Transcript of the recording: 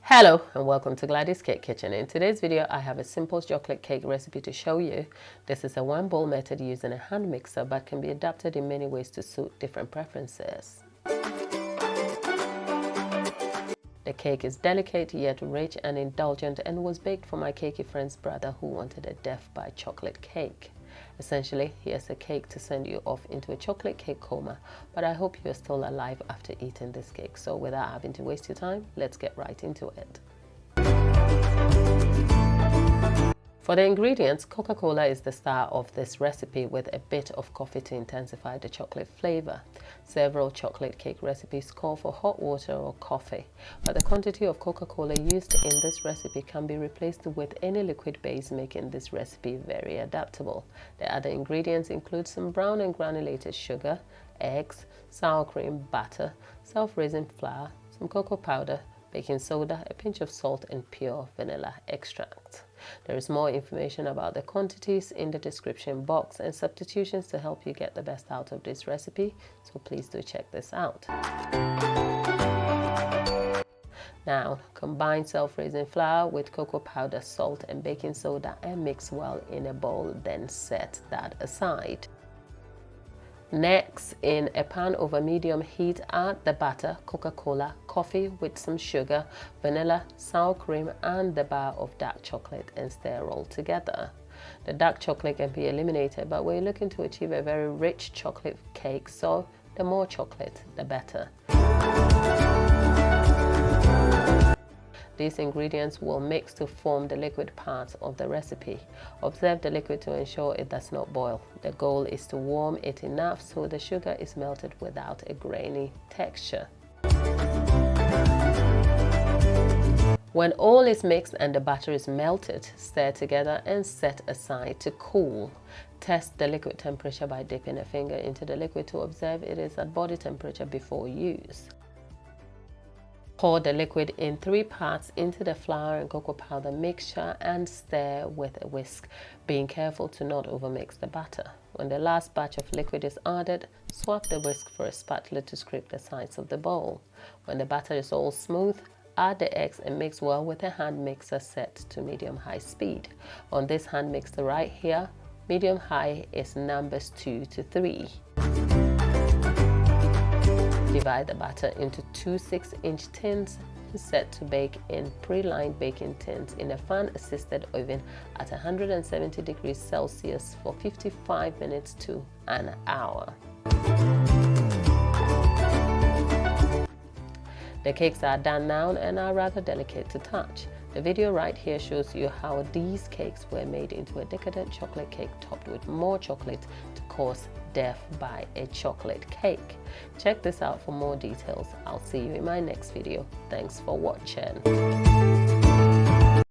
Hello and welcome to Gladys Cake Kitchen. In today's video I have a simple chocolate cake recipe to show you. This is a one bowl method using a hand mixer but can be adapted in many ways to suit different preferences. The cake is delicate yet rich and indulgent and was baked for my cakey friend's brother who wanted a death by chocolate cake. Essentially, here's a cake to send you off into a chocolate cake coma, but I hope you're still alive after eating this cake. So without having to waste your time, let's get right into it. For the ingredients, Coca-Cola is the star of this recipe with a bit of coffee to intensify the chocolate flavor. Several chocolate cake recipes call for hot water or coffee, but the quantity of Coca-Cola used in this recipe can be replaced with any liquid base, making this recipe very adaptable. The other ingredients include some brown and granulated sugar, eggs, sour cream, butter, self-raising flour, some cocoa powder, baking soda, a pinch of salt, and pure vanilla extract. There is more information about the quantities in the description box and substitutions to help you get the best out of this recipe, so please do check this out. Now, combine self-raising flour with cocoa powder, salt, and baking soda and mix well in a bowl, then set that aside. Next, in a pan over medium heat, add the butter, Coca-Cola, coffee with some sugar, vanilla, sour cream, and the bar of dark chocolate and stir all together. The dark chocolate can be eliminated, but we're looking to achieve a very rich chocolate cake, so the more chocolate, the better. These ingredients will mix to form the liquid part of the recipe. Observe the liquid to ensure it does not boil. The goal is to warm it enough so the sugar is melted without a grainy texture. When all is mixed and the butter is melted, stir together and set aside to cool. Test the liquid temperature by dipping a finger into the liquid to observe it is at body temperature before use. Pour the liquid in 3 parts into the flour and cocoa powder mixture and stir with a whisk, being careful to not overmix the butter. When the last batch of liquid is added, swap the whisk for a spatula to scrape the sides of the bowl. When the batter is all smooth, add the eggs and mix well with a hand mixer set to medium-high speed. On this hand mixer right here, medium-high is numbers 2 to 3. Divide the batter into 2 6-inch tins and set to bake in pre-lined baking tins in a fan-assisted oven at 170 degrees Celsius for 55 minutes to an hour. The cakes are done now and are rather delicate to touch. The video right here shows you how these cakes were made into a decadent chocolate cake topped with more chocolate to cause death by a chocolate cake. Check this out for more details. I'll see you in my next video. Thanks for watching.